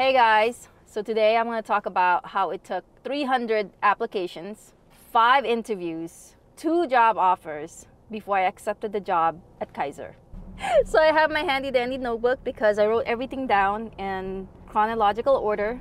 Hey guys, so today I'm going to talk about how it took 300 applications, 5 interviews, 2 job offers before I accepted the job at Kaiser. So I have my handy dandy notebook because I wrote everything down in chronological order.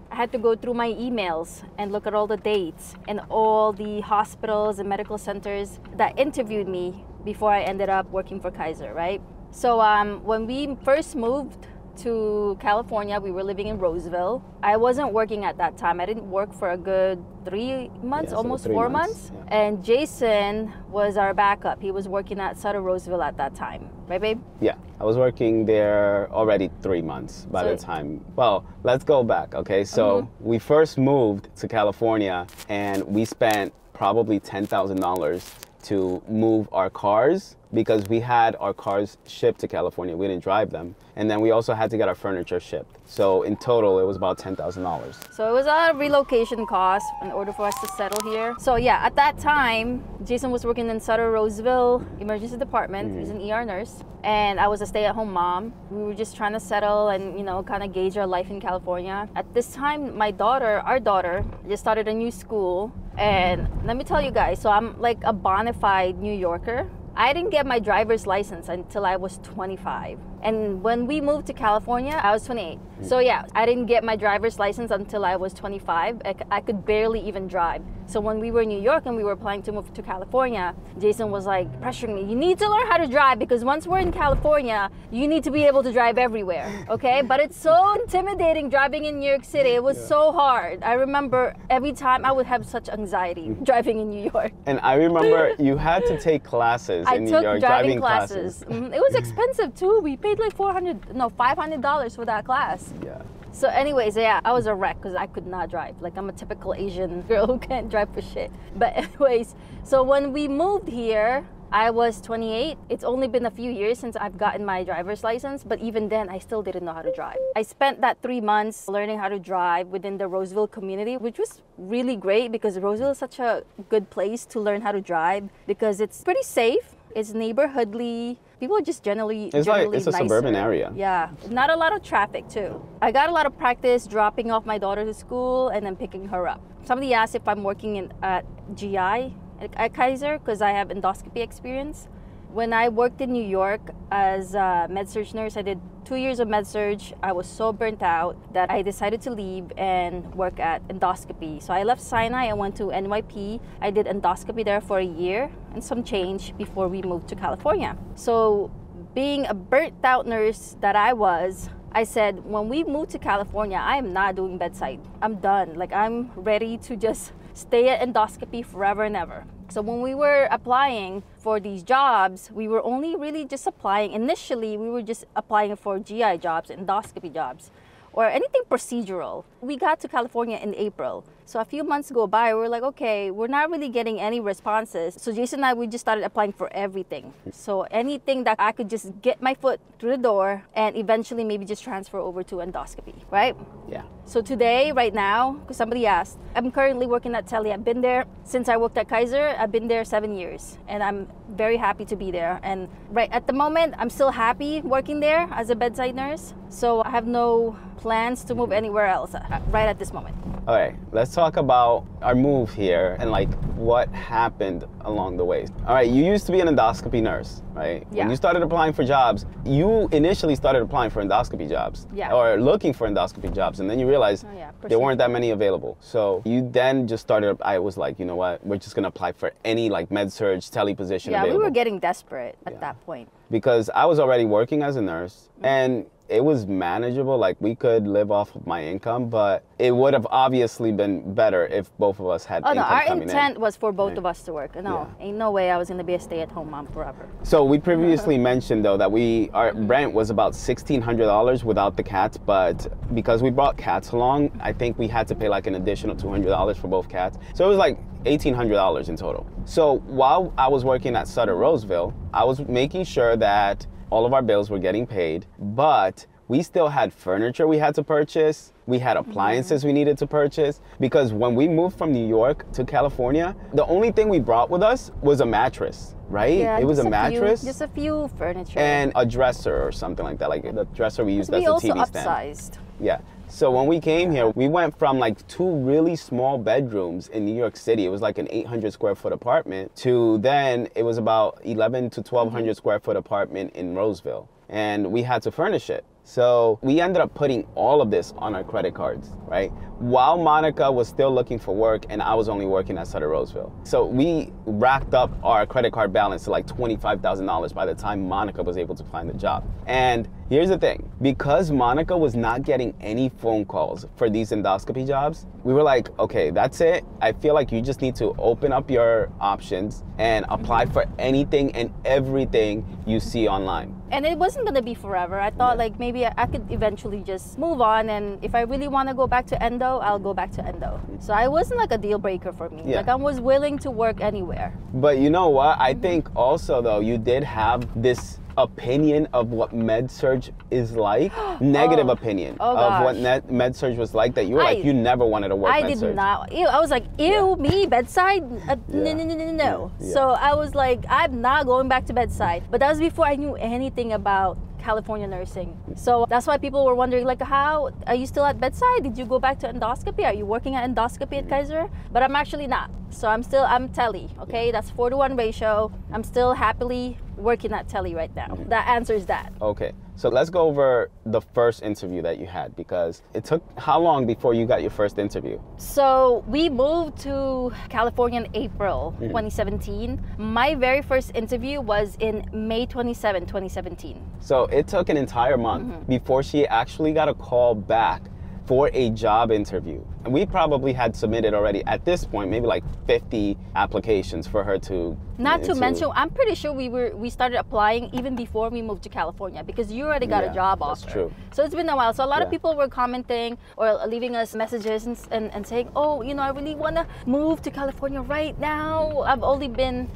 I had to go through my emails and look at all the dates and all the hospitals and medical centers that interviewed me before I ended up working for Kaiser, right? So when we first moved to California, we were living in Roseville. I wasn't working at that time. I didn't work for a good 3 months, almost 4 months. Yeah. And Jason was our backup. He was working at Sutter Roseville at that time. Right, babe? Yeah, I was working there already 3 months by the time. Well, let's go back, okay? So we first moved to California and we spent probably $10,000 to move our cars because we had our cars shipped to California. We didn't drive them. And then we also had to get our furniture shipped. So in total, it was about $10,000. So it was a relocation cost in order for us to settle here. So yeah, at that time, Jason was working in Sutter Roseville Emergency Department. He's an ER nurse. And I was a stay-at-home mom. We were just trying to settle and, kind of gauge our life in California. At this time, our daughter, just started a new school. And let me tell you guys, so I'm like a bona fide New Yorker. I didn't get my driver's license until I was 25. And when we moved to California, I was 28. So yeah, I didn't get my driver's license until I was 25. I could barely even drive. So when we were in New York and we were planning to move to California, Jason was like pressuring me, you need to learn how to drive because once we're in California, you need to be able to drive everywhere, okay? But it's so intimidating driving in New York City. It was so hard. I remember every time I would have such ananxiety driving in New York. And I remember you had to take classes in New York, driving classes. It was expensive too. We paid like $500 for that class. Yeah. So anyways, yeah, I was a wreck because I could not drive. Like, I'm a typical Asian girl who can't drive for shit. But anyways, so when we moved here, I was 28. It's only been a few years since I've gotten my driver's license, but even then, I still didn't know how to drive. I spent that 3 months learning how to drive within the Roseville community, which was really great because Roseville is such a good place to learn how to drive because it's pretty safe. It's neighborhoodly. People are just generally it's nicer. A suburban area. Yeah, not a lot of traffic too. I got a lot of practice dropping off my daughter to school and then picking her up. Somebody asked if I'm working at GI at Kaiser because I have endoscopy experience. When I worked in New York as a med-surg nurse, I did 2 years of med-surg. I was so burnt out that I decided to leave and work at endoscopy. So I left Sinai and went to NYP. I did endoscopy there for a year and some change before we moved to California. So being a burnt out nurse that I said, when we move to California, I am not doing bedside. I'm done. Like, I'm ready to just stay at endoscopy forever and ever. So when we were applying for these jobs, we were only really just applying. Initially, we were just applying for GI jobs, endoscopy jobs, or anything procedural. We got to California in April. So a few months go by, we were like, okay, we're not really getting any responses. So Jason and I, we just started applying for everything. So anything that I could just get my foot through the door and eventually maybe just transfer over to endoscopy, right? Yeah. So today, right now, because somebody asked, I'm currently working at Tele. I've been there since I worked at Kaiser. I've been there 7 years and I'm very happy to be there. And right at the moment, I'm still happy working there as a bedside nurse. So I have no plans to move anywhere else right at this moment. All right, let's talk about our move here and like what happened along the way. All right, you used to be an endoscopy nurse, right? Yeah. When you started applying for jobs, you initially started applying for endoscopy jobs. Yeah. Or looking for endoscopy jobs, and then you realized there weren't that many available. So you then just started, I was like, you know what, we're just gonna apply for any like med-surg, tele position available. Yeah, we were getting desperate at that point. Because I was already working as a nurse and it was manageable, like we could live off of my income, but it would have obviously been better if both of us had income coming in. Our intent was for both of us to work. No, ain't no way I was gonna be a stay-at-home mom forever. So we previously mentioned though that our rent was about $1,600 without the cats, but because we brought cats along, I think we had to pay like an additional $200 for both cats. So it was like $1,800 in total. So while I was working at Sutter Roseville, I was making sure that all of our bills were getting paid, but we still had furniture we had to purchase. We had appliances we needed to purchase because when we moved from New York to California, the only thing we brought with us was a mattress, right? Yeah, it was a mattress. Just a few furniture. And a dresser or something like that, like the dresser we used as a TV stand. We also upsized. Yeah, So when we came here, we went from like 2 really small bedrooms in New York City. It was like an 800 square foot apartment to then it was about 11 to 1200 square foot apartment in Roseville. And we had to furnish it. So we ended up putting all of this on our credit cards, right? While Monica was still looking for work and I was only working at Sutter Roseville. So we racked up our credit card balance to like $25,000 by the time Monica was able to find the job. And here's the thing, because Monica was not getting any phone calls for these endoscopy jobs, we were like, okay, that's it. I feel like you just need to open up your options and apply for anything and everything you see online. And it wasn't gonna be forever. I thought like maybe I could eventually just move on, and if I really want to go back to endo, I'll go back to endo. So it wasn't like a deal breaker for me. Like I was willing to work anywhere. But you know what? I think also though, you did have this opinion of what med-surg is like, negative opinion of what med-surg was like, that you were like, you never wanted to work med-surg. I did not. Ew, I was like, ew, me, bedside? No. So I was like, I'm not going back to bedside. But that was before I knew anything about California nursing. So that's why people were wondering, like, how are you still at bedside? Did you go back to endoscopy? Are you working at endoscopy at Kaiser? But I'm actually not. So I'm tele, okay? That's 4-to-1 ratio. I'm still happily working at tele right now. That answers that. Okay, so let's go over the first interview that you had, because it took how long before you got your first interview? So we moved to California in April 2017. My very first interview was in May 27, 2017. So it took an entire month before she actually got a call back for a job interview. And we probably had submitted already at this point maybe like 50 applications for her to Not to mention, I'm pretty sure we started applying even before we moved to California, because you already got a job offer. That's true. So it's been a while. So a lot of people were commenting or leaving us messages and saying, oh, you know, I really want to move to California right now. I've only been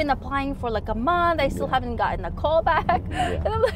applying for like a month. I still haven't gotten a call back. And I'm like,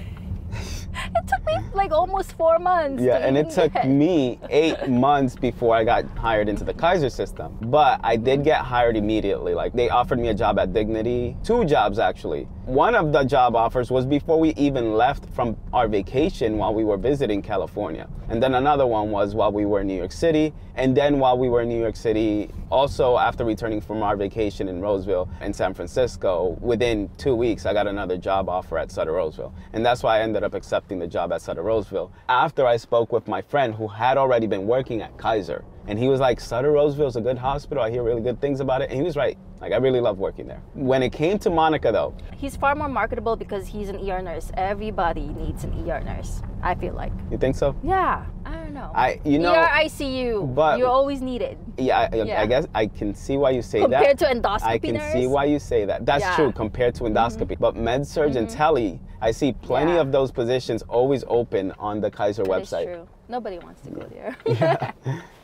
it took me like almost 4 months. Yeah, and it took me 8 months before I got hired into the Kaiser system. But I did get hired immediately. Like, they offered me a job at Dignity, 2 jobs actually. One of the job offers was before we even left from our vacation while we were visiting California. And then another one was while we were in New York City. And then while we were in New York City, also after returning from our vacation in Roseville and San Francisco, within 2 weeks, I got another job offer at Sutter Roseville. And that's why I ended up accepting the job at Sutter Roseville after I spoke with my friend who had already been working at Kaiser. And he was like, Sutter Roseville is a good hospital. I hear really good things about it. And he was right. Like, I really love working there. When it came to Monica, though, he's far more marketable because he's an ER nurse. Everybody needs an ER nurse, I feel like. You think so? Yeah, I don't know. ER, ICU, but you're always needed. Yeah, I guess I can see why you say compared that. To endoscopy I can nurse? see why you say that. That's true, compared to endoscopy. But med-surg and tele, I see plenty of those positions always open on the Kaiser website. That's true. Nobody wants to go there.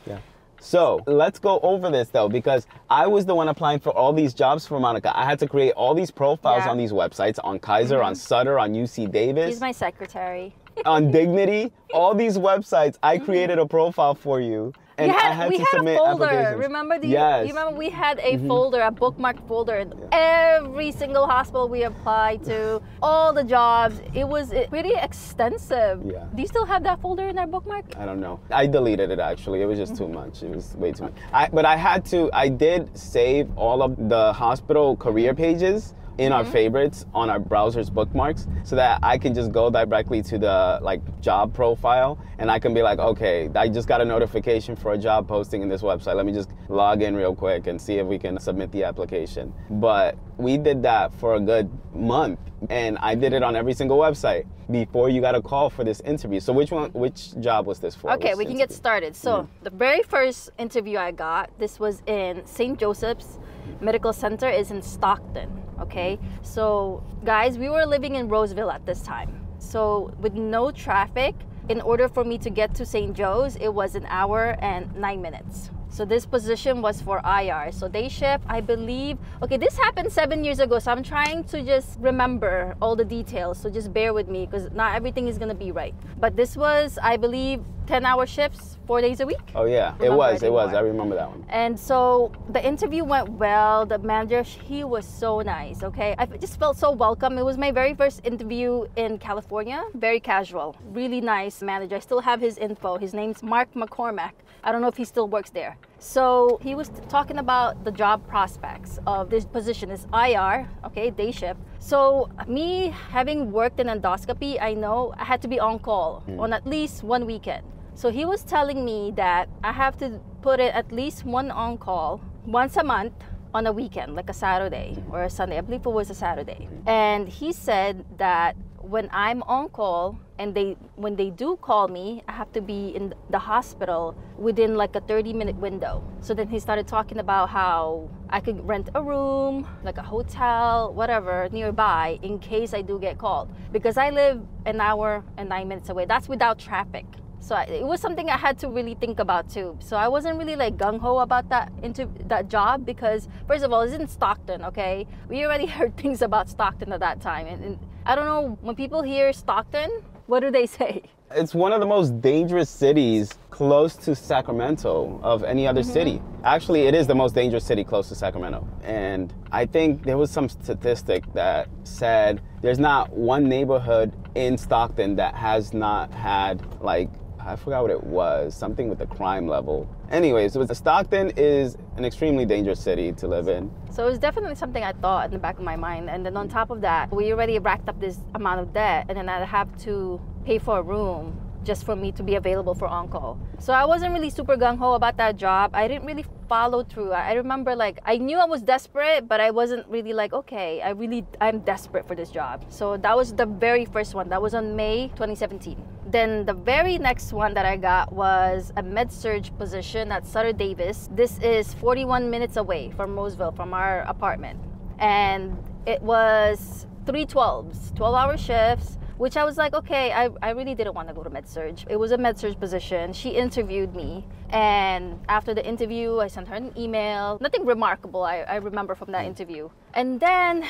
Yeah. So let's go over this though, because I was the one applying for all these jobs for Monica. I had to create all these profiles on these websites, on Kaiser, on Sutter, on UC Davis. He's my secretary. On Dignity, all these websites, I created a profile for you. And I had to submit applications. Remember you remember we had a folder, a bookmark folder, and every single hospital we applied to, all the jobs. It was pretty extensive. Yeah. Do you still have that folder in our bookmark? I don't know. I deleted it actually. It was just too much. It was way too much. But I did save all of the hospital career pages in our favorites on our browser's bookmarks, so that I can just go directly to the job profile, and I can be like, okay, I just got a notification for a job posting in this website. Let me just log in real quick and see if we can submit the application. But we did that for a good month, and I did it on every single website before you got a call for this interview. So which job was this for? Okay, we can get started. So the very first interview I got, this was in St. Joseph's Medical Center, is in Stockton. Okay, so guys, we were living in Roseville at this time. So with no traffic, in order for me to get to St. Joe's, it was 1 hour and 9 minutes. So this position was for IR. So day shift, I believe. Okay, this happened 7 years ago, so I'm trying to just remember all the details. So just bear with me, because not everything is gonna be right. But this was, I believe, 10-hour shifts, 4 days a week. Oh yeah, it was. I remember that one. And so the interview went well. The manager, he was so nice, okay? I just felt so welcome. It was my very first interview in California. Very casual, really nice manager. I still have his info. His name's Mark McCormack. I don't know if he still works there. So he was talking about the job prospects of this position, this IR, okay, day shift. So me having worked in endoscopy, I know I had to be on call on at least one weekend. So he was telling me that I have to put it at least one on call once a month on a weekend, like a Saturday or a Sunday. I believe it was a Saturday. And he said that when I'm on call and when they do call me, I have to be in the hospital within like a 30-minute window. So then he started talking about how I could rent a room, like a hotel, whatever, nearby in case I do get called. Because I live an hour and 9 minutes away. That's without traffic. So it was something I had to really think about too. So I wasn't really like gung-ho about that job because first of all, it's in Stockton, okay? We already heard things about Stockton at that time. And I don't know, when people hear Stockton, what do they say? It's one of the most dangerous cities close to Sacramento of any other city. Actually, it is the most dangerous city close to Sacramento. And I think there was some statistic that said there's not one neighborhood in Stockton that has not had like, I forgot what it was, something with the crime level. Anyways, Stockton is an extremely dangerous city to live in. So it was definitely something I thought in the back of my mind. And then on top of that, we already racked up this amount of debt, and then I'd have to pay for a room just for me to be available for on-call. So I wasn't really super gung-ho about that job. I didn't really follow through. I remember like, I knew I was desperate, but I wasn't really like, okay, I'm desperate for this job. So that was the very first one. That was on May 2017. Then the very next one that I got was a med-surg position at Sutter Davis. This is 41 minutes away from Roseville, from our apartment. And it was 3/12s, 12-hour shifts, which I was like, okay, I really didn't want to go to med-surg. It was a med-surg position. She interviewed me. And after the interview, I sent her an email. Nothing remarkable I remember from that interview. And then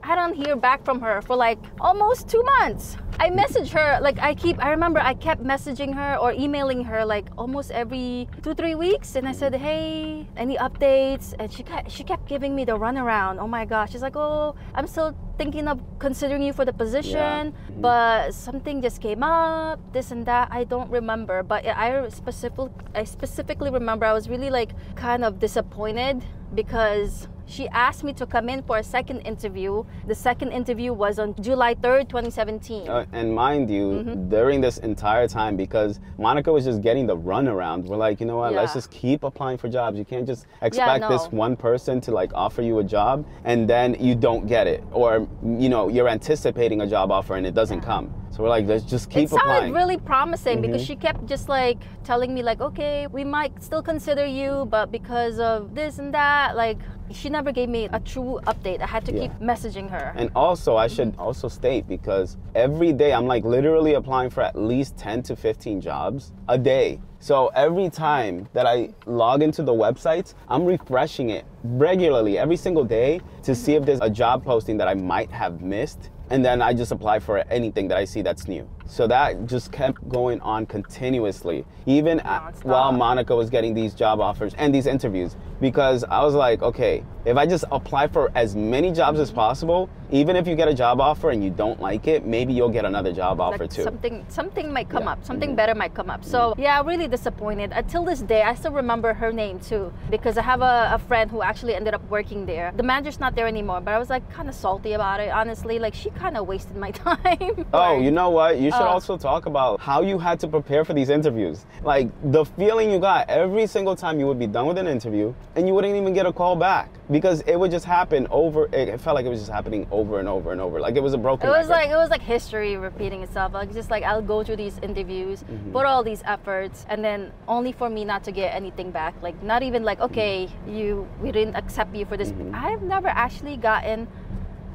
I don't hear back from her for like almost 2 months. I messaged her, like I remember I kept messaging her or emailing her like almost every 2-3 weeks. And I said, hey, any updates? And she kept giving me the runaround. Oh my gosh. She's like, oh, I'm still thinking of considering you for the position, but something just came up, this and that. I don't remember, but I specifically remember I was really like kind of disappointed because she asked me to come in for a second interview. The second interview was on July 3rd, 2017. And mind you, during this entire time, because Monica was just getting the runaround, we're like, you know what, let's just keep applying for jobs. You can't just expect this one person to like offer you a job and then you don't get it. Or, you know, you're anticipating a job offer and it doesn't come. So we're like, let's just keep applying. It sounded really promising because she kept just like telling me like, okay, we might still consider you, but because of this and that, like she never gave me a true update. I had to keep messaging her. And also, I should also state, because every day I'm like literally applying for at least 10 to 15 jobs a day. So every time that I log into the websites, I'm refreshing it regularly every single day to see if there's a job posting that I might have missed. And then I just apply for anything that I see that's new. So that just kept going on continuously, even while Monica was getting these job offers and these interviews. Because I was like, okay, if I just apply for as many jobs as possible, even if you get a job offer and you don't like it, maybe you'll get another job offer too. Something might come up, something better might come up. So yeah, really disappointed. Until this day, I still remember her name too, because I have a friend who actually ended up working there. The manager's not there anymore, but I was like kind of salty about it, honestly. Like she kind of wasted my time. Oh, you know what? You should also talk about how you had to prepare for these interviews. Like the feeling you got every single time you would be done with an interview and you wouldn't even get a call back, because it would just happen over. It felt like it was just happening over and over and over. Like it was a broken record. It was like history repeating itself. Like just like I'll go through these interviews, put all these efforts, and then only for me not to get anything back. Like not even like, okay, we didn't accept you for this. I've never actually gotten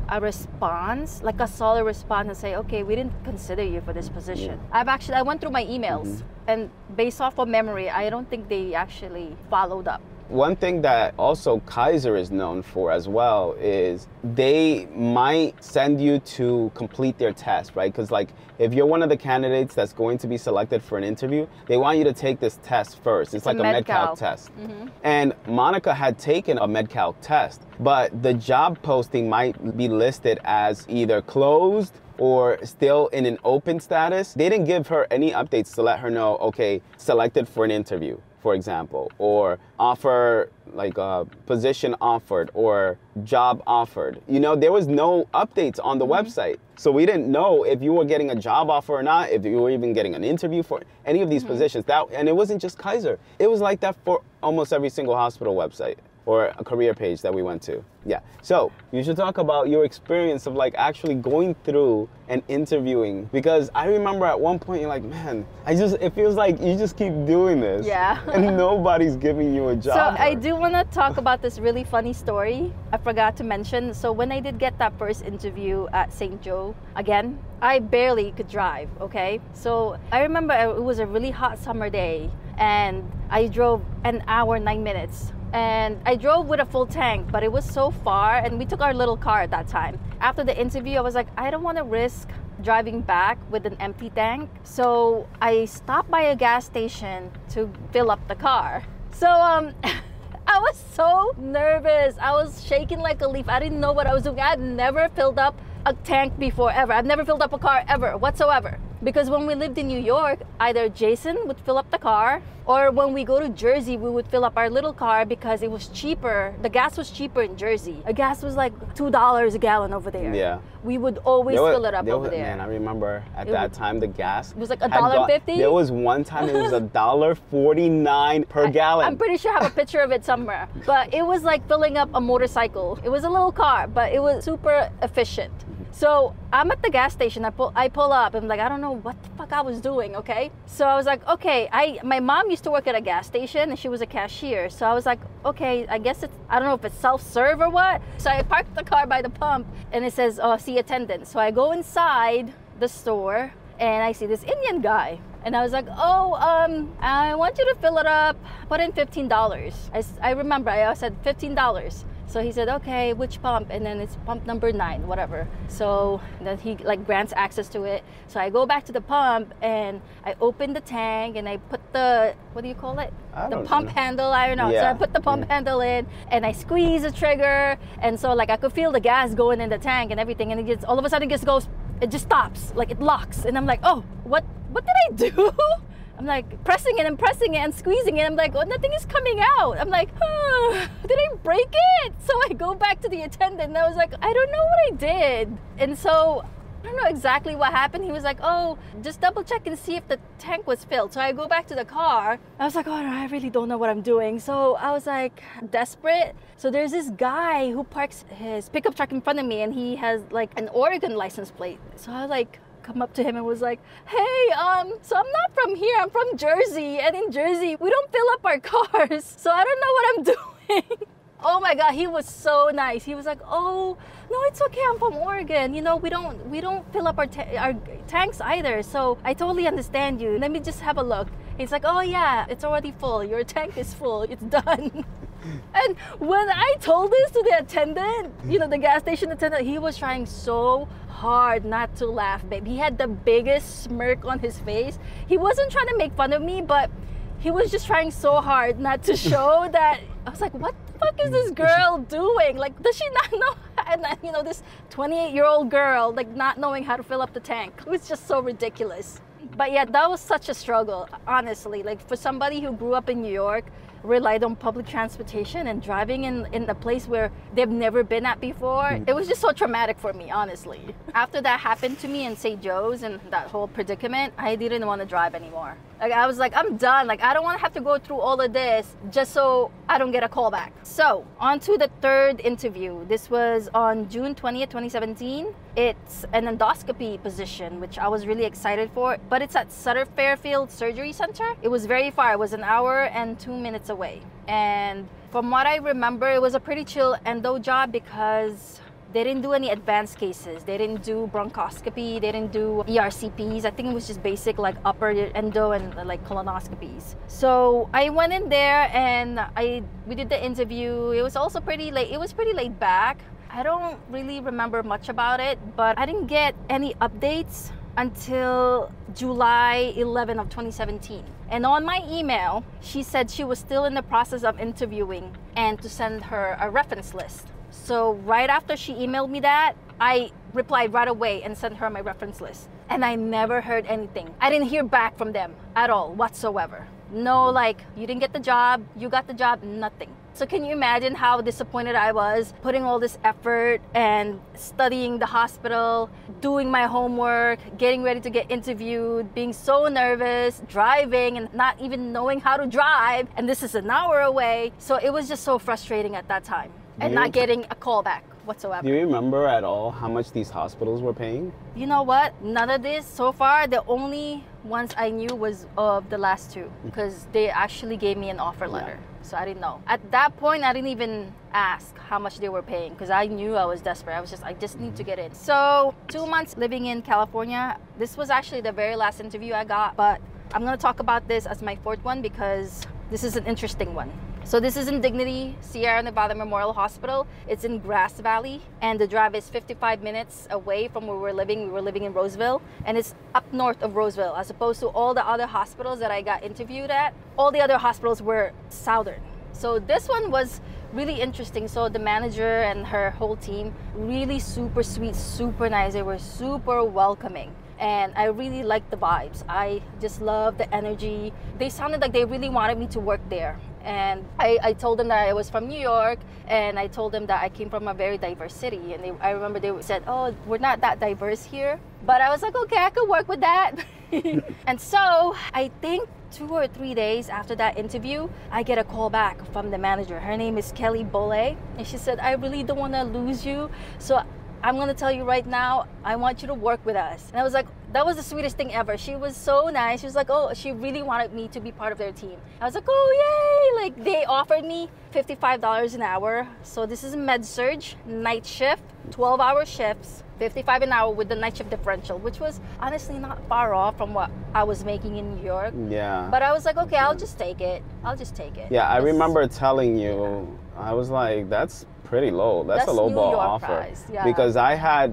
a response, like a solid response, and say, okay, we didn't consider you for this position. I went through my emails, and based off of memory, I don't think they actually followed up One thing that also Kaiser is known for as well is they might send you to complete their test, right? Because like if you're one of the candidates that's going to be selected for an interview, they want you to take this test first. It's like a MedCalc test. And Monica had taken a MedCalc test, but the job posting might be listed as either closed or still in an open status. They didn't give her any updates to let her know, okay, selected for an interview, for example, or offer, like a position offered or job offered. You know, there was no updates on the website. So we didn't know if you were getting a job offer or not, if you were even getting an interview for any of these positions. And it wasn't just Kaiser. It was like that for almost every single hospital website or a career page that we went to. Yeah. So you should talk about your experience of like actually going through and interviewing, because I remember at one point you're like, man, it feels like you just keep doing this. Yeah. And nobody's giving you a job. So I do want to talk about this really funny story I forgot to mention. So when I did get that first interview at St. Joe, again, I barely could drive, okay? So I remember it was a really hot summer day and I drove an hour, 9 minutes. And I drove with a full tank, but it was so far, and we took our little car at that time. After the interview, I was like, I don't want to risk driving back with an empty tank. So I stopped by a gas station to fill up the car. So I was so nervous. I was shaking like a leaf. I didn't know what I was doing. I had never filled up a tank before, ever. I've never filled up a car ever, whatsoever. Because when we lived in New York, either Jason would fill up the car, or when we go to Jersey, we would fill up our little car because it was cheaper. The gas was cheaper in Jersey. A gas was like $2 a gallon over there. Yeah. We would always fill it up over there. Man, I remember at that time the gas was like $1.50. There was one time it was $1.49 per gallon. I'm pretty sure I have a picture of it somewhere. But it was like filling up a motorcycle. It was a little car, but it was super efficient. So I'm at the gas station. I pull up. I'm like, I don't know what the fuck I was doing, okay? So I was like, okay. My mom used to work at a gas station and she was a cashier. So I was like, okay, I guess I don't know if it's self-serve or what. So I parked the car by the pump and it says, see attendant. So I go inside the store and I see this Indian guy. And I was like, oh, I want you to fill it up. Put in $15. I remember I said $15. So he said, okay, which pump? And then it's pump number 9, whatever. So then he like grants access to it. So I go back to the pump and I open the tank and I put the, what do you call it? The pump handle, I don't know. Yeah. So I put the pump handle in and I squeeze the trigger. And so like I could feel the gas going in the tank and everything. And it gets, all of a sudden it just goes, it just stops, like it locks. And I'm like, oh, what did I do? I'm like pressing it and squeezing it. I'm like, oh, nothing is coming out. I'm like, oh, did I break it? So I go back to the attendant and I was like, I don't know what I did. And so I don't know exactly what happened. He was like, oh, just double check and see if the tank was filled. So I go back to the car. I was like, oh, I really don't know what I'm doing. So I was like desperate. So there's this guy who parks his pickup truck in front of me and he has like an Oregon license plate. So I was like, come up to him and was like, hey, so I'm not from here, I'm from Jersey, and in Jersey we don't fill up our cars, so I don't know what I'm doing. Oh my God, he was so nice. He was like, oh, no, it's okay, I'm from Oregon. You know, we don't fill up our tanks either, so I totally understand you. Let me just have a look. He's like, oh yeah, it's already full. Your tank is full, it's done. And when I told this to the attendant, you know, the gas station attendant, he was trying so hard not to laugh, babe. He had the biggest smirk on his face. He wasn't trying to make fun of me, but he was just trying so hard not to show that. I was like, what the fuck is this girl doing? Like, does she not know? And you know, this 28-year-old girl, like, not knowing how to fill up the tank. It was just so ridiculous. But yeah, that was such a struggle, honestly. Like, for somebody who grew up in New York, relied on public transportation and driving in a place where they've never been at before, it was just so traumatic for me, honestly. After that happened to me in St. Joe's and that whole predicament, I didn't want to drive anymore. Like, I was like, I'm done. Like, I don't want to have to go through all of this just so I don't get a call back. So on to the third interview. This was on June 20th, 2017. It's an endoscopy position, which I was really excited for, but it's at Sutter Fairfield Surgery Center. It was very far. It was an hour and 2 minutes away. And from what I remember, it was a pretty chill endo job because They didn't do any advanced cases. They didn't do bronchoscopy. They didn't do ERCPs. I think it was just basic like upper endo and like colonoscopies. So I went in there and we did the interview. It was also pretty late. It was pretty laid back. I don't really remember much about it, but I didn't get any updates until July 11 of 2017. And on my email, she said she was still in the process of interviewing and to send her a reference list. So right after she emailed me that, I replied right away and sent her my reference list. And I never heard anything. I didn't hear back from them at all whatsoever. No, like, you didn't get the job, you got the job, nothing. So can you imagine how disappointed I was putting all this effort and studying the hospital, doing my homework, getting ready to get interviewed, being so nervous, driving and not even knowing how to drive. And this is an hour away. So it was just so frustrating at that time and not getting a call back whatsoever. Do you remember at all how much these hospitals were paying? You know what? None of this so far. The only ones I knew was of the last two because they actually gave me an offer letter. So I didn't know. At that point, I didn't even ask how much they were paying because I knew I was desperate. I just need to get in. So 2 months living in California. This was actually the very last interview I got, but I'm going to talk about this as my fourth one because this is an interesting one. So this is in Dignity, Sierra Nevada Memorial Hospital. It's in Grass Valley, and the drive is 55 minutes away from where we're living. We were living in Roseville, and it's up north of Roseville, as opposed to all the other hospitals that I got interviewed at. All the other hospitals were southern. So this one was really interesting. So the manager and her whole team, really super sweet, super nice. They were super welcoming. And I really liked the vibes. I just loved the energy. They sounded like they really wanted me to work there. And I told them that I was from New York, and I told them that I came from a very diverse city. And I remember they said, oh, we're not that diverse here. But I was like, okay, I could work with that. And so I think 2 or 3 days after that interview, I get a call back from the manager. Her name is Kelly Bole. And she said, I really don't want to lose you. So I'm going to tell you right now, I want you to work with us. And I was like, that was the sweetest thing ever. She was so nice. She was like, oh, she really wanted me to be part of their team. I was like, oh, yay. Like, they offered me $55 an hour. So this is med-surg, night shift, 12-hour shifts, $55 an hour with the night shift differential, which was honestly not far off from what I was making in New York. Yeah. But I was like, okay, I'll just take it. I'll just take it. Yeah, I remember telling you, I was like, that's pretty low. That's a low ball offer. Yeah. Because I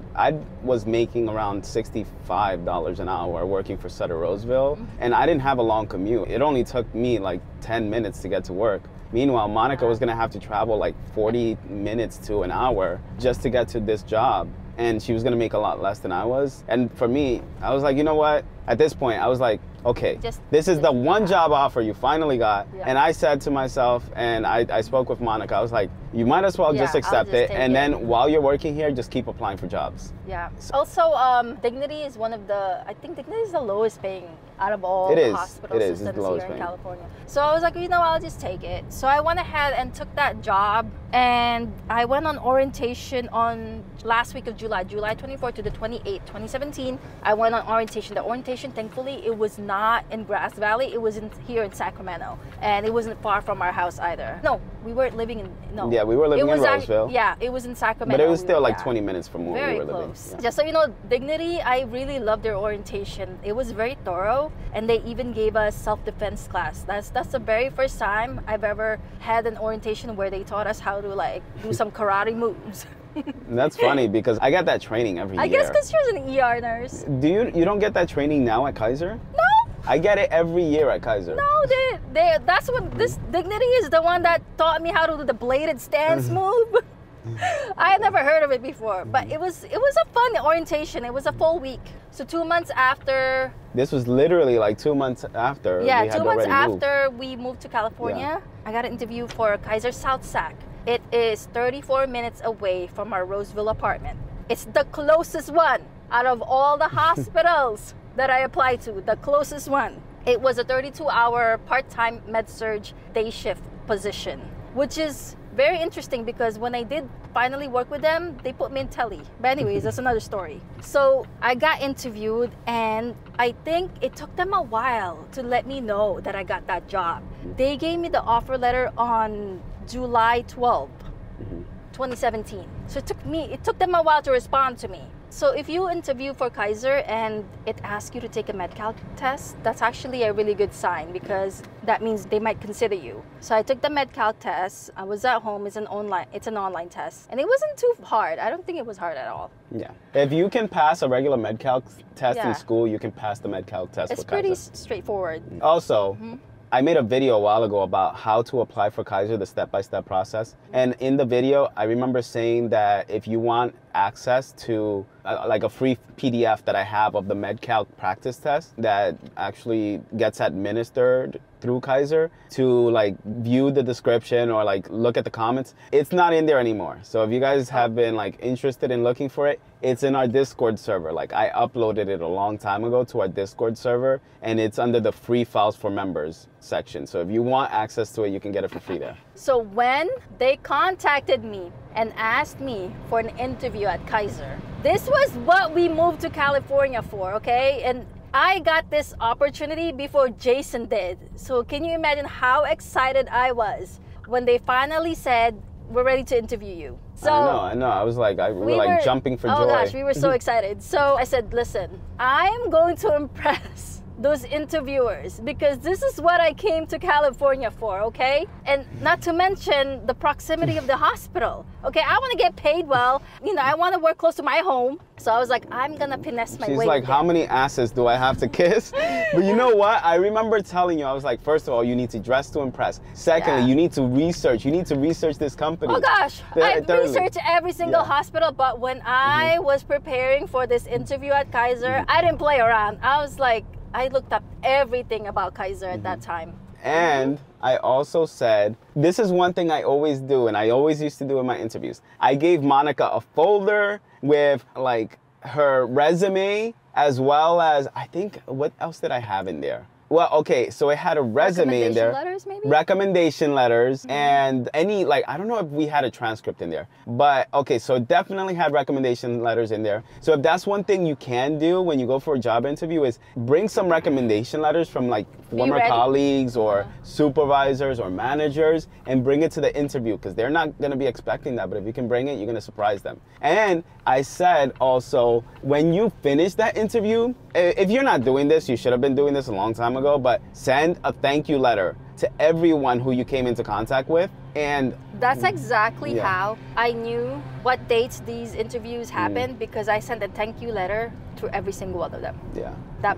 was making around $65 an hour working for Sutter Roseville, and I didn't have a long commute. It only took me like 10 minutes to get to work. Meanwhile, Monica was gonna have to travel like 40 minutes to an hour just to get to this job. And she was gonna make a lot less than I was. And for me, I was like, you know what? At this point, I was like, okay, this is the one job offer you finally got. Yeah. And I said to myself, and I spoke with Monica, I was like, you might as well just accept it. And then while you're working here, just keep applying for jobs. Yeah. Also, Dignity is one of the, I think Dignity is the lowest paying out of all the hospital systems here in California. So I was like, you know, I'll just take it. So I went ahead and took that job, and I went on orientation on last week of July 24th to the 28th, 2017. I went on orientation. The orientation, thankfully, it was not in Grass Valley. It was here in Sacramento, and it wasn't far from our house either. No, we weren't living in, no. Yeah, we were living in Roseville. Yeah, it was in Sacramento. But it was still like 20 minutes from where we were living. Very close. Yeah. Just so you know, Dignity, I really loved their orientation. It was very thorough, and they even gave us self-defense class. That's the very first time I've ever had an orientation where they taught us how to like do some karate moves. That's funny because I got that training every year. I guess because you're an ER nurse. Do you don't get that training now at Kaiser? No. I get it every year at Kaiser. No, that's what this Dignity is the one that taught me how to do the bladed stance move. I had never heard of it before, but it was a fun orientation. It was a full week. So 2 months after. This was literally like 2 months after. Yeah, 2 months after we moved to California. Yeah. I got an interview for Kaiser South Sac. It is 34 minutes away from our Roseville apartment. It's the closest one out of all the hospitals that I applied to, the closest one. It was a 32-hour part-time med-surg day shift position, which is very interesting because when I did finally work with them, they put me in tele. But anyways, that's another story. So I got interviewed, and I think it took them a while to let me know that I got that job. They gave me the offer letter on July 12th. 2017. So it took them a while to respond to me. So if you interview for Kaiser and it asks you to take a MedCalc test, that's actually a really good sign because that means they might consider you. So I took the MedCalc test. I was at home. It's an online test. And it wasn't too hard. I don't think it was hard at all. Yeah. If you can pass a regular MedCalc test in school, you can pass the MedCalc test it's with Kaiser. It's pretty straightforward. Also, I made a video a while ago about how to apply for Kaiser, the step-by-step process. And in the video, I remember saying that if you want access to like a free PDF that I have of the MedCalc practice test that actually gets administered through Kaiser to like view the description or like look at the comments, it's not in there anymore. So if you guys have been like interested in looking for it, it's in our Discord server. Like I uploaded it a long time ago to our Discord server and it's under the free files for members section. So if you want access to it, you can get it for free there. So when they contacted me and asked me for an interview at Kaiser, this was what we moved to California for, okay? And I got this opportunity before Jason did. So can you imagine how excited I was when they finally said, we're ready to interview you? So I know. I was like, we were like jumping for joy. Oh gosh, we were so excited. So I said, listen, I'm going to impress those interviewers because this is what I came to California for, okay? And not to mention the proximity of the hospital. Okay, I want to get paid well. You know, I want to work close to my home. So I was like, I'm gonna finesse my way. She's like, how many asses do I have to kiss? But you know what? I remember telling you, I was like, first of all, you need to dress to impress. Secondly, you need to research. You need to research this company. Oh gosh, I researched every single hospital, but when I was preparing for this interview at Kaiser, I didn't play around. I was like, I looked up everything about Kaiser at that time. And I also said, this is one thing I always do, and I always used to do in my interviews. I gave Monica a folder with like her resume, as well as, I think, what else did I have in there? Well, okay, so it had a resume in there. Recommendation letters, maybe? Recommendation letters, and any, like, I don't know if we had a transcript in there. But, okay, so it definitely had recommendation letters in there. So if that's one thing you can do when you go for a job interview is bring some recommendation letters from, like, former colleagues or supervisors or managers and bring it to the interview because they're not going to be expecting that. But if you can bring it, you're going to surprise them. And I said also, when you finish that interview, if you're not doing this, you should have been doing this a long time ago, but send a thank you letter to everyone who you came into contact with. And that's exactly how I knew what dates these interviews happened because I sent a thank you letter to every single one of them. That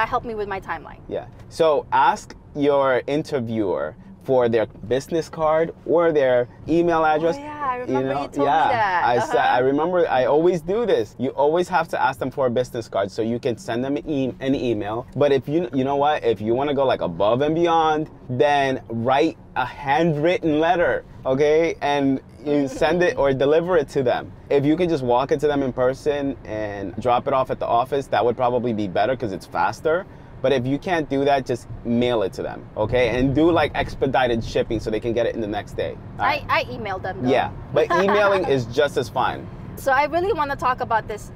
helped me with my timeline. Yeah. So ask your interviewer for their business card or their email address. Oh yeah, I remember you told me that. I remember, I always do this. You always have to ask them for a business card so you can send them an email. But if you know what, if you want to go like above and beyond, then write a handwritten letter, okay? And you send it or deliver it to them. If you can just walk it to them in person and drop it off at the office, that would probably be better because it's faster. But if you can't do that, just mail it to them, okay? And do like expedited shipping so they can get it in the next day. I emailed them though. Yeah, but emailing is just as fine. So I really want to talk about this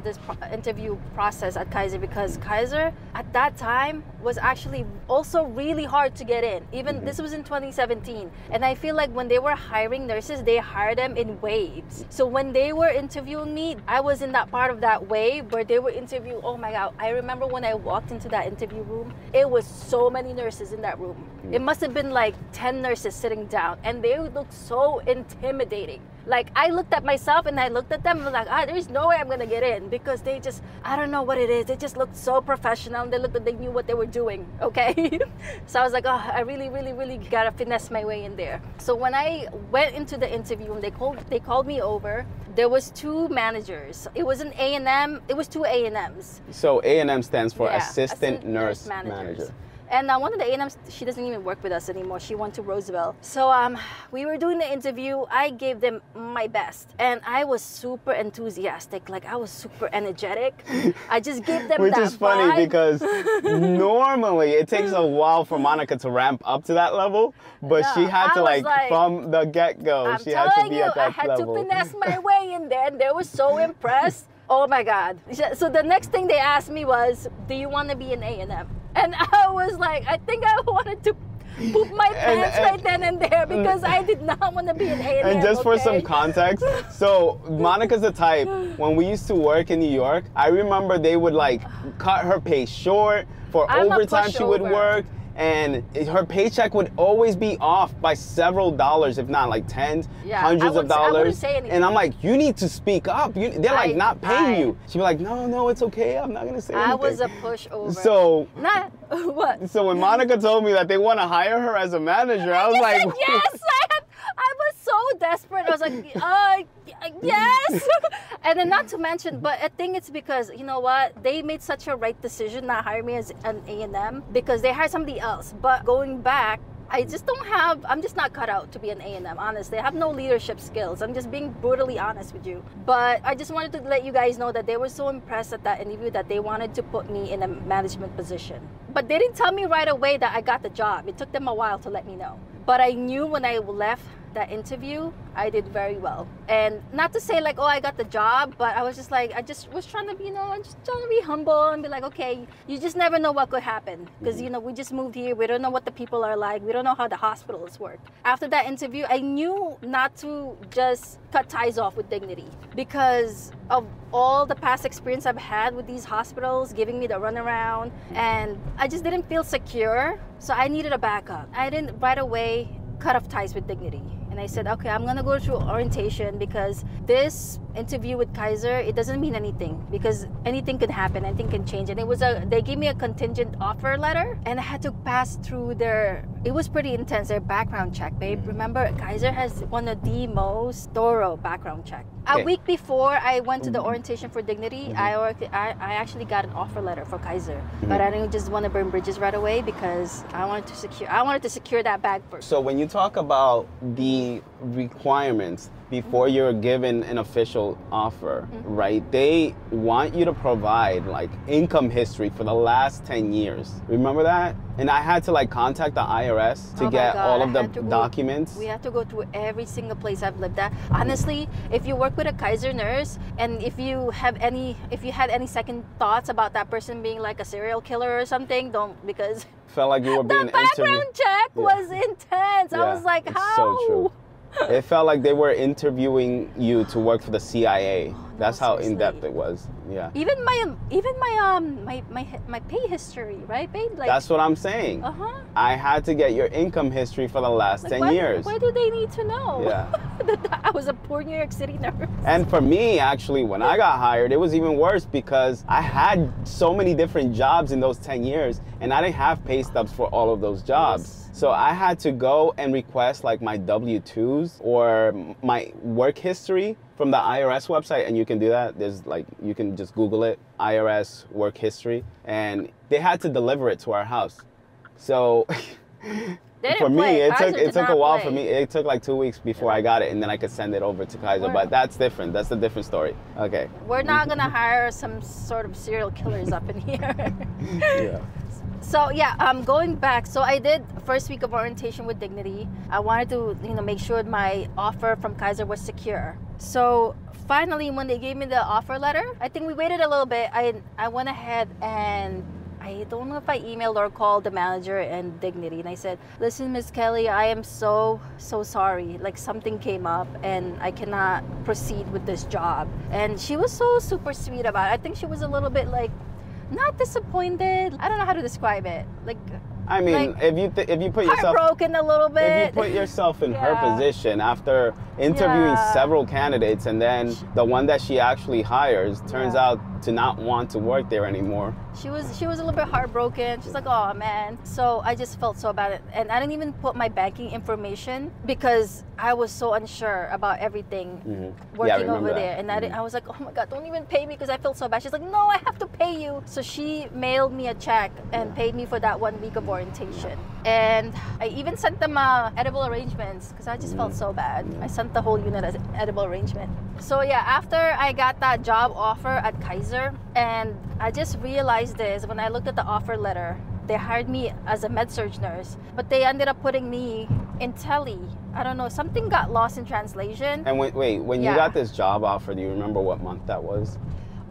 interview process at Kaiser because Kaiser at that time was actually also really hard to get in. Even this was in 2017. And I feel like when they were hiring nurses, they hired them in waves. So when they were interviewing me, I was in that part of that wave where they were interviewing. Oh my God, I remember when I walked into that interview room, it was so many nurses in that room. It must have been like 10 nurses sitting down and they looked so intimidating. Like I looked at myself and I looked at them and was like, there's no way I'm gonna get in because they just, I don't know what it is. They just looked so professional and they looked like they knew what they were doing, okay? So I was like, I really gotta finesse my way in there. So when I went into the interview and they called me over, there was two managers. It was an A&M, it was two A&Ms. So A&M stands for Assistant Nurse Manager. And one of the A&Ms, she doesn't even work with us anymore. She went to Roosevelt. So we were doing the interview. I gave them my best. And I was super enthusiastic. Like, I was super energetic. I just gave them Which that is funny vibe. because normally it takes a while for Monica to ramp up to that level. But she had to, like, from the get-go, she had to be at that level. I had to finesse my way in there. And they were so impressed. Oh, my God. So the next thing they asked me was, do you want to be an A&M? And I was like, I think I wanted to poop my pants right then and there because I did not want to be an A&M. And just for some context, so Monica's the type, when we used to work in New York, I remember they would like cut her pay short for overtime she would work. And her paycheck would always be off by several dollars, if not like tens, hundreds of dollars. I wouldn't say anything. And I'm like, you need to speak up. They're like not paying you. She'd be like, no, it's okay. I'm not gonna say anything. I was a pushover. So what? So when Monica told me that they want to hire her as a manager, I was like, yes. I was so desperate. I was like, yes. And then not to mention, but I think it's because, you know what? They made such a right decision not hiring me as an A&M because they hired somebody else. But going back, I'm just not cut out to be an A&M, honestly. I have no leadership skills. I'm just being brutally honest with you. But I just wanted to let you guys know that they were so impressed at that interview that they wanted to put me in a management position. But they didn't tell me right away that I got the job. It took them a while to let me know. But I knew when I left that interview, I did very well. And not to say like, oh, I got the job, but I was just like, I just was trying to be, I'm just trying to be humble and be like, okay, you just never know what could happen. Because, we just moved here. We don't know what the people are like. We don't know how the hospitals work. After that interview, I knew not to just cut ties off with Dignity because of all the past experience I've had with these hospitals, giving me the runaround, and I just didn't feel secure. So I needed a backup. I didn't right away cut off ties with Dignity. And I said, okay, I'm gonna go through orientation because this interview with Kaiser, it doesn't mean anything because anything can happen, anything can change. And they gave me a contingent offer letter and I had to pass through it was pretty intense, their background check, babe. Remember, Kaiser has one of the most thorough background check. A week before I went to the orientation for Dignity, I actually got an offer letter for Kaiser. But I didn't just want to burn bridges right away because I wanted to secure that bag first. So when you talk about the requirements before you're given an official offer, right? They want you to provide like income history for the last 10 years. Remember that? And I had to like contact the IRS to get all of the documents. We had to go through every single place I've lived at. Honestly, if you work with a Kaiser nurse and if you had any second thoughts about that person being like a serial killer or something, don't, because felt like you were being the background check was intense. I was like, how? So true. It felt like they were interviewing you to work for the CIA. That's how in depth it was. Yeah. Even my pay history, right, babe? Like, that's what I'm saying. I had to get your income history for the last 10 years. Why do they need to know? Yeah. That I was a poor New York City nurse. And for me, actually, when I got hired, it was even worse because I had so many different jobs in those 10 years and I didn't have pay stubs for all of those jobs. So I had to go and request like my W-2s or my work history from the IRS website, and you can do that. There's like, you can just Google it, IRS work history, and they had to deliver it to our house. So for me, it took a while for me. It took like 2 weeks before I got it, and then I could send it over to Kaiser. But that's different. That's a different story. Okay. We're not gonna hire some sort of serial killers up in here. Yeah. So yeah, going back. So I did first week of orientation with Dignity. I wanted to, make sure my offer from Kaiser was secure. So finally, when they gave me the offer letter, I think we waited a little bit. I went ahead and I don't know if I emailed or called the manager and Dignity, and I said, listen, Miss Kelly, I am so sorry. Like something came up and I cannot proceed with this job. And she was so super sweet about it. I think she was a little bit like, not disappointed. I don't know how to describe it. Like, I mean, if you put yourself heartbroken a little bit. If you put yourself in her position after interviewing several candidates, and then the one that she actually hires turns out to not want to work there anymore. She was a little bit heartbroken. She's like, oh man. So I just felt so bad, and I didn't even put my banking information because I was so unsure about everything working over there. And I was like, oh my God, don't even pay me because I felt so bad. She's like, no, I have to pay you. So she mailed me a check and paid me for that 1 week of orientation. And I even sent them edible arrangements because I just felt so bad. I sent the whole unit as edible arrangement. So yeah, after I got that job offer at Kaiser, and I just realized this when I looked at the offer letter, they hired me as a med-surg nurse, but they ended up putting me in tele. I don't know, something got lost in translation. And wait, when you got this job offer, do you remember what month that was?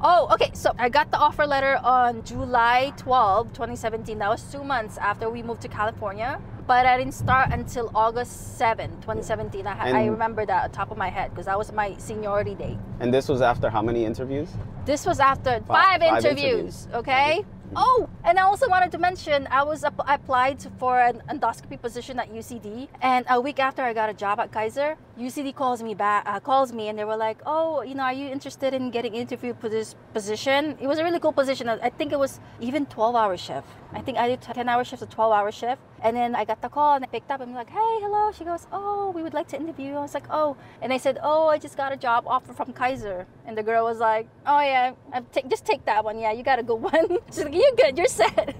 Oh, okay. So I got the offer letter on July 12, 2017. That was 2 months after we moved to California. but I didn't start until August 7, 2017. I remember that on top of my head because that was my seniority date. And this was after how many interviews? This was after five interviews, okay? Oh, and I also wanted to mention I applied for an endoscopy position at UCD, and a week after I got a job at Kaiser, UCD calls me and they were like, oh, you know, are you interested in getting interviewed for this position? It was a really cool position. I think it was even 12-hour shift. I think I did 10-hour shift, a 12-hour shift. And then I got the call and I picked up and I'm like, hey, hello. She goes, oh, we would like to interview you. I was like, oh. And they said, oh, I just got a job offer from Kaiser. And the girl was like, oh yeah, just take that one. Yeah, you got a good one. She's like, you're good, you're set.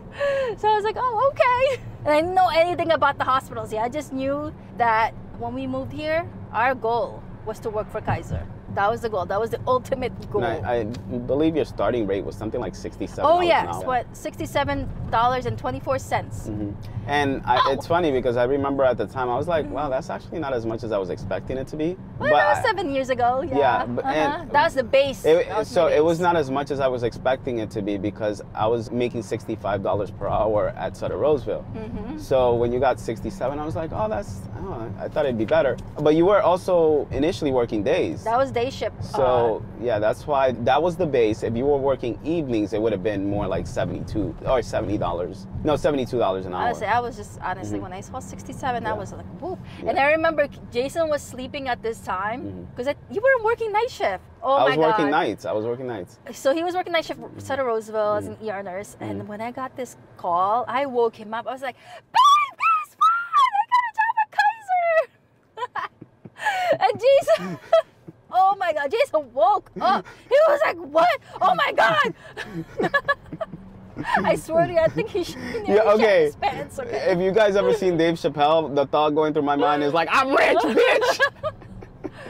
So I was like, oh, okay. And I didn't know anything about the hospitals. Yeah, I just knew that when we moved here, our goal was to work for Kaiser. That was the goal. That was the ultimate goal. I believe your starting rate was something like $67 Oh yes, an hour. what, $67.24. Mm-hmm. And it's funny because I remember at the time I was like, wow, that's actually not as much as I was expecting it to be. Well, that was 7 years ago. Yeah, but, and that was the base. It was not as much as I was expecting it to be because I was making $65 per hour at Sutter Roseville. Mm-hmm. So when you got 67, I was like, oh, I thought it'd be better. But you were also initially working days. That was day shift. So yeah, that's why that was the base. If you were working evenings, it would have been more like $72 or $70. No, $72 an hour. Honestly, I was just when I saw 67, I was like, whoop. Yeah. And I remember Jason was sleeping at this time because you were working night shift. Oh my God. I was working nights. So he was working night shift for Sutter Roseville as an ER nurse. And when I got this call, I woke him up. I was like, babe, guess what? I got a job at Kaiser. And Jason, oh my God, Jason woke up. He was like, what? Oh my God. I swear to you, I think he okay. his pants. Okay. If you guys ever seen Dave Chappelle, the thought going through my mind is like, I'm rich, bitch.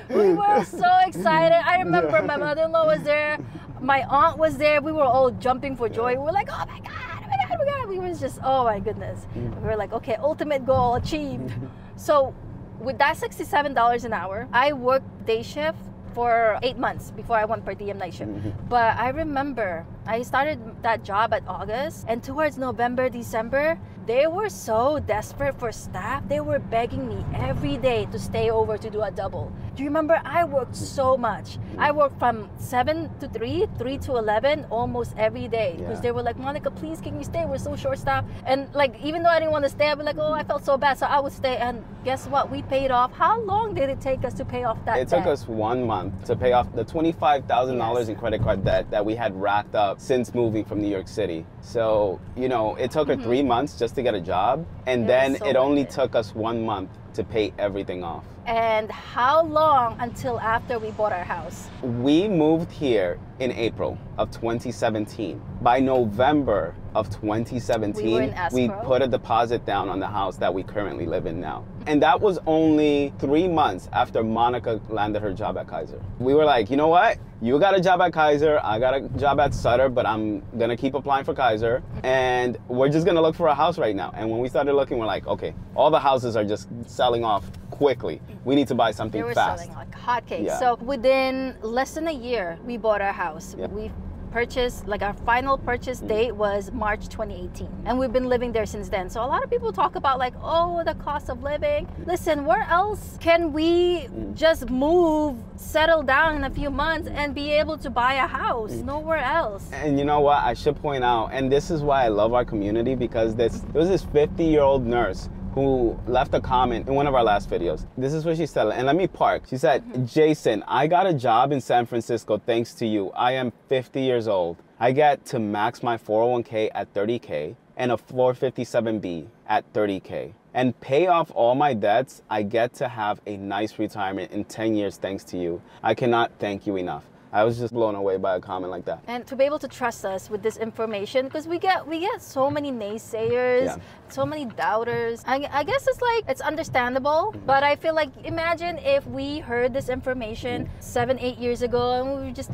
We were so excited. I remember my mother-in-law was there. My aunt was there. We were all jumping for joy. We were like, oh my God, oh my God, oh my God. We were just, oh my goodness. We were like, okay, ultimate goal achieved. So with that $67 an hour, I worked day shift for 8 months before I went per diem night shift. But I remember I started that job at August, and towards November, December, they were so desperate for staff. They were begging me every day to stay over to do a double. Do you remember? I worked so much. I worked from 7 to 3, 3 to 11, almost every day. Because they were like, Monica, please, can you stay? We're so short staffed. And like, even though I didn't want to stay, I'd be like, oh, I felt so bad. So I would stay. And guess what? We paid off. How long did it take us to pay off that debt? It took us 1 month to pay off the $25,000 in credit card debt that we had racked up since moving from New York City. So, you know, it took her 3 months just to get a job. And then it only took us 1 month to pay everything off. And how long until after we bought our house? We moved here in April of 2017. By November of 2017, we put a deposit down on the house that we currently live in now. And that was only 3 months after Monica landed her job at Kaiser. We were like, you know what? You got a job at Kaiser, I got a job at Sutter, but I'm gonna keep applying for Kaiser, and we're just gonna look for a house right now. And when we started looking, we're like, okay, all the houses are just selling off quickly. We need to buy something fast. They were selling like hotcakes. Yeah. So within less than a year, we bought our house. Yeah. We purchased, like our final purchase date was March 2018. And we've been living there since then. So a lot of people talk about like, oh, the cost of living. Listen, where else can we just move, settle down in a few months and be able to buy a house? Nowhere else. And you know what? I should point out, and this is why I love our community, because there was this 50-year-old nurse who left a comment in one of our last videos. This is what she said, and let me park. She said, Jason, I got a job in San Francisco thanks to you. I am 50 years old. I get to max my 401k at 30K and a 457B at 30K. And pay off all my debts. I get to have a nice retirement in 10 years thanks to you. I cannot thank you enough. I was just blown away by a comment like that. And to be able to trust us with this information, because we get so many naysayers, so many doubters. I guess it's understandable, but I feel like, imagine if we heard this information 7-8 years ago and we just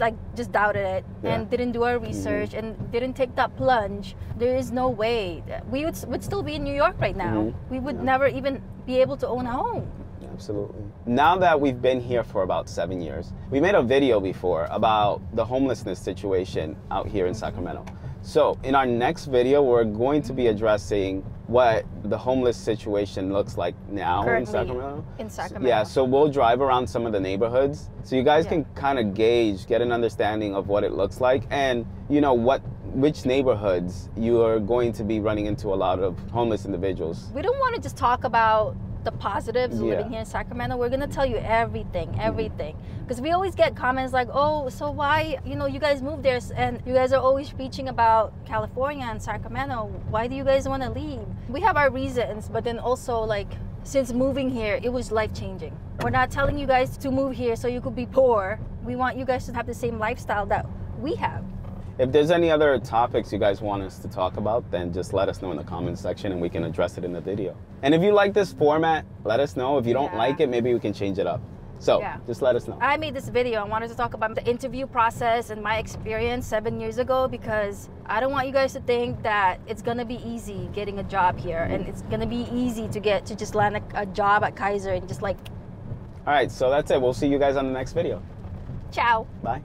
doubted it and didn't do our research and didn't take that plunge. There is no way. We would still be in New York right now. We would never even be able to own a home. Absolutely. Now that we've been here for about 7 years, we made a video before about the homelessness situation out here in Sacramento. So in our next video, we're going to be addressing what the homeless situation looks like now Currently, in Sacramento. in Sacramento. Yeah, so we'll drive around some of the neighborhoods so you guys can kind of gauge, get an understanding of what it looks like, and you know which neighborhoods you are going to be running into a lot of homeless individuals. We don't want to just talk about the positives of living here in Sacramento. We're gonna tell you everything, because we always get comments like, oh, so why, you know, you guys moved there and you guys are always preaching about California and Sacramento, why do you guys want to leave? We have our reasons, but then also, like, since moving here, it was life-changing. We're not telling you guys to move here so you could be poor. We want you guys to have the same lifestyle that we have. If there's any other topics you guys want us to talk about, then just let us know in the comments section and we can address it in the video. And if you like this format, let us know. If you don't like it, maybe we can change it up. So just let us know. I made this video. I wanted to talk about the interview process and my experience 7 years ago, because I don't want you guys to think that it's going to be easy getting a job here and it's going to be easy to just land a job at Kaiser and just like... All right, so that's it. We'll see you guys on the next video. Ciao. Bye.